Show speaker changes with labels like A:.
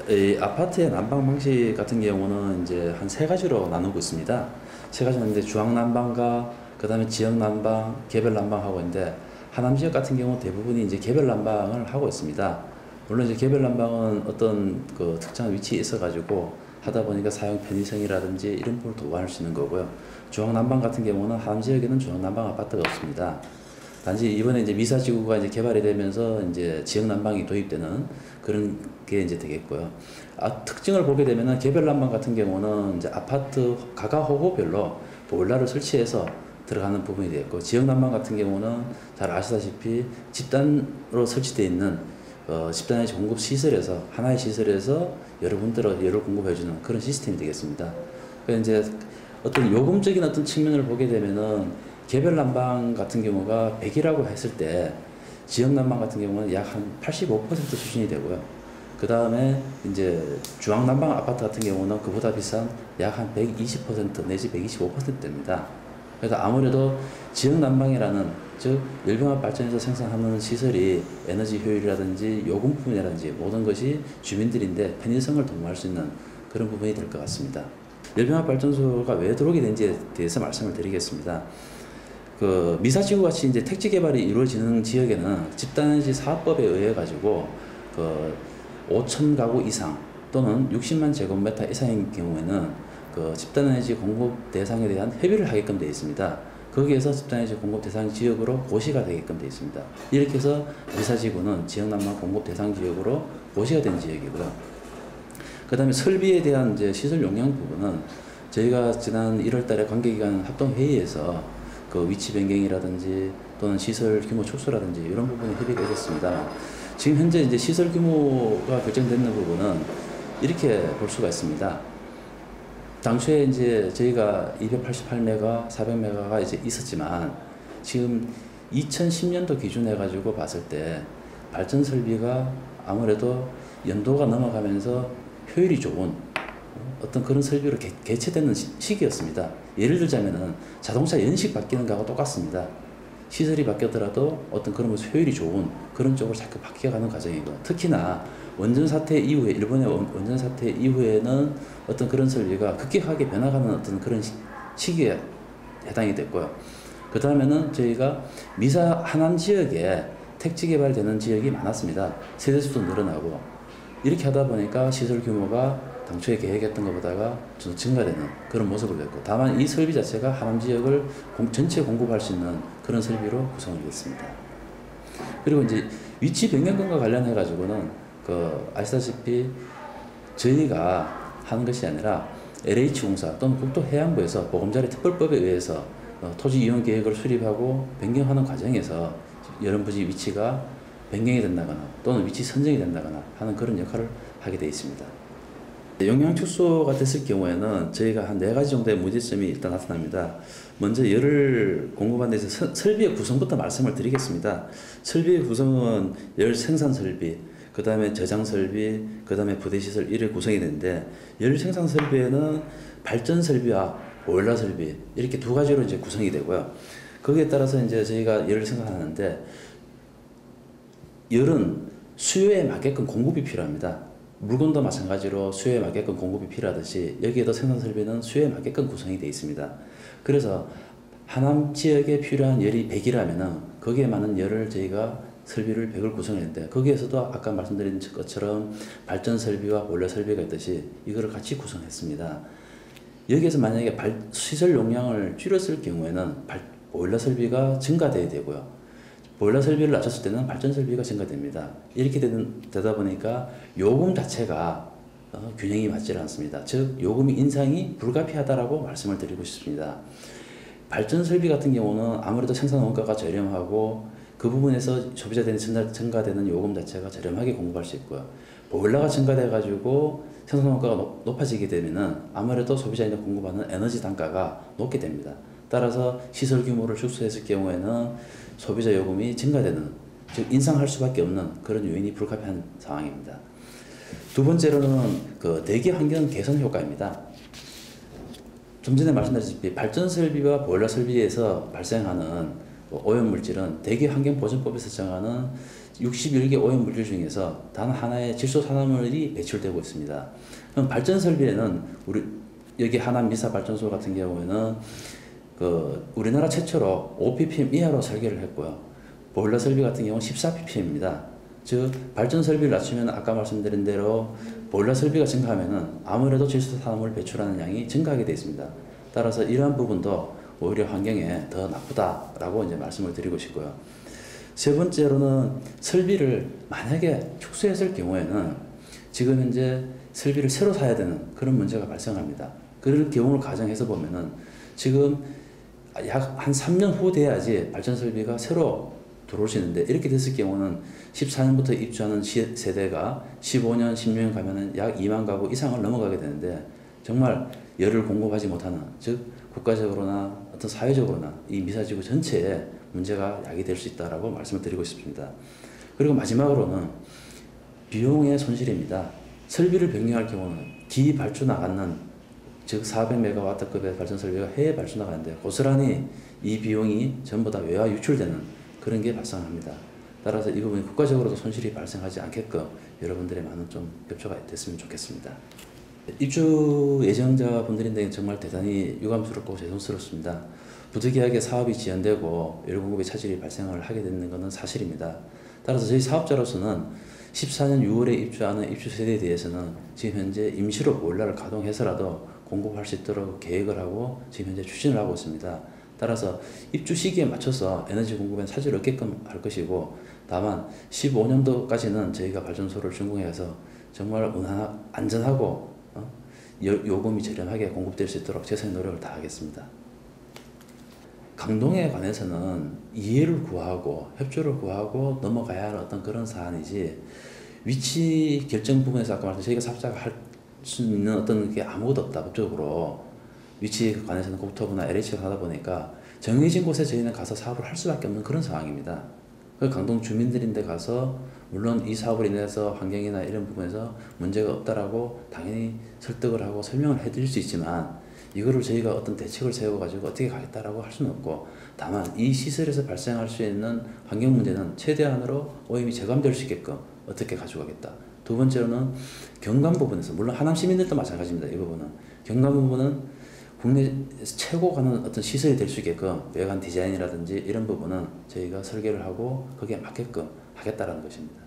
A: 이 아파트의 난방 방식 같은 경우는 이제 한 세 가지로 나누고 있습니다. 세 가지는 이제 주황 난방과 그다음에 지역 난방, 개별 난방하고 있는데 하남 지역 같은 경우 대부분이 이제 개별 난방을 하고 있습니다. 물론 이제 개별 난방은 어떤 그 특정한 위치에 있어 가지고 하다 보니까 사용 편의성이라든지 이런 부분을 도구할 수 있는 거고요. 주황 난방 같은 경우는 하남 지역에는 주황 난방 아파트가 없습니다. 단지 이번에 이제 미사지구가 이제 개발이 되면서 이제 지역 난방이 도입되는 그런 게 이제 되겠고요. 특징을 보게 되면은 개별 난방 같은 경우는 이제 아파트 가가 호호별로 보일러를 설치해서 들어가는 부분이 되겠고, 지역 난방 같은 경우는 잘 아시다시피 집단으로 설치되어 있는 집단의 공급 시설에서 하나의 시설에서 여러 군데로 열을 공급해주는 그런 시스템이 되겠습니다. 그래서 이제 어떤 요금적인 어떤 측면을 보게 되면은 개별 난방 같은 경우가 100이라고 했을 때 지역 난방 같은 경우는 약 한 85% 수준이 되고요. 그 다음에 이제 주황 난방 아파트 같은 경우는 그보다 비싼 약 한 120% 내지 125%대입니다. 그래서 아무래도 지역 난방이라는, 즉 열병합 발전에서 생산하는 시설이 에너지 효율이라든지 요금 부분이라든지 모든 것이 주민들인데 편의성을 도모할 수 있는 그런 부분이 될 것 같습니다. 열병합 발전소가 왜 들어오게 된지에 대해서 말씀을 드리겠습니다. 그 미사지구 같이 이제 택지 개발이 이루어지는 지역에는 집단에너지 사업법에 의해 가지고 그 5천 가구 이상 또는 60만 제곱미터 이상인 경우에는 그 집단에너지 공급 대상에 대한 협의를 하게끔 되어 있습니다. 거기에서 집단에너지 공급 대상 지역으로 고시가 되게끔 되어 있습니다. 이렇게 해서 미사지구는 지역난방 공급 대상 지역으로 고시가 된 지역이고요. 그 다음에 설비에 대한 이제 시설 용량 부분은 저희가 지난 1월달에 관계기관 합동회의에서 그 위치 변경이라든지 또는 시설 규모 축소라든지 이런 부분이 협의가 되었습니다. 지금 현재 이제 시설 규모가 결정되는 부분은 이렇게 볼 수가 있습니다. 당초에 이제 저희가 288메가, 400메가가 이제 있었지만 지금 2010년도 기준해 가지고 봤을 때 발전 설비가 아무래도 연도가 넘어가면서 효율이 좋은 어떤 그런 설비로 개체되는 시기였습니다. 예를 들자면은 자동차 연식 바뀌는 거하고 똑같습니다. 시설이 바뀌었더라도 어떤 그런 효율이 좋은 그런 쪽으로 자꾸 바뀌어가는 과정이고, 특히나 원전 사태 이후에, 일본의 원전 사태 이후에는 어떤 그런 설비가 급격하게 변화가는 어떤 그런 시기에 해당이 됐고요. 그 다음에는 저희가 미사 하남 지역에 택지 개발되는 지역이 많았습니다. 세대수도 늘어나고 이렇게 하다 보니까 시설 규모가 당초에 계획했던 것보다가 좀 증가되는 그런 모습을 냈고, 다만 이 설비 자체가 하남 지역을 전체 공급할 수 있는 그런 설비로 구성을 했습니다. 그리고 이제 위치 변경권과 관련해 가지고는 아시다시피 저희가 하는 것이 아니라 LH공사 또는 국토해양부에서 보금자리 특별법에 의해서 토지 이용 계획을 수립하고 변경하는 과정에서 여러 부지 위치가 변경이 된다거나 또는 위치 선정이 된다거나 하는 그런 역할을 하게 되어 있습니다. 용량 축소가 됐을 경우에는 저희가 한 4가지 정도의 문제점이 일단 나타납니다. 먼저 열을 공급하는 데서 설비의 구성부터 말씀을 드리겠습니다. 설비의 구성은 열 생산 설비, 그 다음에 저장 설비, 그 다음에 부대시설 이렇게 구성이 되는데, 열 생산 설비에는 발전 설비와 보일러 설비 이렇게 2가지로 이제 구성이 되고요. 거기에 따라서 이제 저희가 열을 생산하는데 열은 수요에 맞게끔 공급이 필요합니다. 물건도 마찬가지로 수요에 맞게끔 공급이 필요하듯이 여기에도 생산 설비는 수요에 맞게끔 구성이 되어 있습니다. 그래서 하남 지역에 필요한 열이 100이라면은 거기에 맞는 열을 저희가 설비를 100을 구성했는데, 거기에서도 아까 말씀드린 것처럼 발전 설비와 보일러 설비가 있듯이 이거를 같이 구성했습니다. 여기에서 만약에 시설 용량을 줄였을 경우에는 보일러 설비가 증가돼야 되고요. 보일러 설비를 낮췄을 때는 발전 설비가 증가됩니다. 이렇게 되다 보니까 요금 자체가 균형이 맞지 않습니다. 즉 요금 인상이 불가피하다라고 말씀을 드리고 싶습니다. 발전 설비 같은 경우는 아무래도 생산 원가가 저렴하고 그 부분에서 소비자들이 증가되는 요금 자체가 저렴하게 공급할 수 있고요. 보일러가 증가돼 가지고 생산 원가가 높아지게 되면은 아무래도 소비자들이 공급하는 에너지 단가가 높게 됩니다. 따라서 시설 규모를 축소했을 경우에는 소비자 요금이 증가되는, 즉 인상할 수밖에 없는 그런 요인이 불가피한 상황입니다. 두 번째로는 대기 환경 개선 효과입니다. 좀 전에 말씀드렸다시피 발전 설비와 보일러 설비에서 발생하는 오염 물질은 대기 환경 보전법에서 정하는 61개 오염 물질 중에서 단 하나의 질소산화물이 배출되고 있습니다. 그럼 발전 설비에는 여기 하남 미사 발전소 같은 경우에는 우리나라 최초로 5ppm 이하로 설계를 했고요. 보일러 설비 같은 경우는 14ppm입니다. 즉 발전 설비를 낮추면 아까 말씀드린 대로 보일러 설비가 증가하면은 아무래도 질소산화물 배출하는 양이 증가하게 되어 있습니다. 따라서 이러한 부분도 오히려 환경에 더 나쁘다라고 이제 말씀을 드리고 싶고요. 세 번째로는 설비를 만약에 축소했을 경우에는 지금 현재 설비를 새로 사야 되는 그런 문제가 발생합니다. 그런 경우를 가정해서 보면은 지금 약 한 3년 후 돼야지 발전 설비가 새로 들어올 수 있는데, 이렇게 됐을 경우는 14년부터 입주하는 세대가 15년, 16년 가면은 약 2만 가구 이상을 넘어가게 되는데, 정말 열을 공급하지 못하는, 즉 국가적으로나 어떤 사회적으로나 이 미사지구 전체에 문제가 야기될 수 있다라고 말씀을 드리고 싶습니다. 그리고 마지막으로는 비용의 손실입니다. 설비를 변경할 경우는 기발주 나가는, 즉 400메가와트급의 발전 설비가 해외 발주 나가는데 고스란히 이 비용이 전부 다 외화 유출되는 그런 게 발생합니다. 따라서 이 부분이 국가적으로도 손실이 발생하지 않게끔 여러분들의 많은 좀 협조가 됐으면 좋겠습니다. 입주 예정자분들인데 정말 대단히 유감스럽고 죄송스럽습니다. 부득이하게 사업이 지연되고 열 공급의 차질이 발생을 하게 되는 것은 사실입니다. 따라서 저희 사업자로서는 14년 6월에 입주하는 입주 세대에 대해서는 지금 현재 임시로 보일러를 가동해서라도 공급할 수 있도록 계획을 하고 지금 현재 추진을 하고 있습니다. 따라서 입주 시기에 맞춰서 에너지 공급에 차질을 얻게끔 할 것이고, 다만 15년도까지는 저희가 발전소를 준공해서 정말 안전하고 요금이 저렴하게 공급될 수 있도록 최선의 노력을 다하겠습니다. 강동에 관해서는 이해를 구하고 협조를 구하고 넘어가야 할 어떤 그런 사안이지, 위치 결정 부분에서 아까 말씀 저희가 사업자가 할 수 있는 어떤 게 아무것도 없다. 법적으로 위치에 관해서는 국토부나 LH가 하다 보니까 정해진 곳에 저희는 가서 사업을 할 수밖에 없는 그런 상황입니다. 그 강동 주민들인데 가서 물론 이 사업을 인해서 환경이나 이런 부분에서 문제가 없다라고 당연히 설득을 하고 설명을 해드릴 수 있지만, 이거를 저희가 어떤 대책을 세워가지고 어떻게 가겠다라고 할 수는 없고, 다만 이 시설에서 발생할 수 있는 환경 문제는 최대한으로 오염이 제감될 수 있게끔 어떻게 가져가겠다. 두 번째로는 경관 부분에서, 물론 하남 시민들도 마찬가지입니다. 이 부분은 경관 부분은 국내에서 최고 가는 어떤 시설이 될 수 있게끔 외관 디자인이라든지 이런 부분은 저희가 설계를 하고 거기에 맞게끔 하겠다라는 것입니다.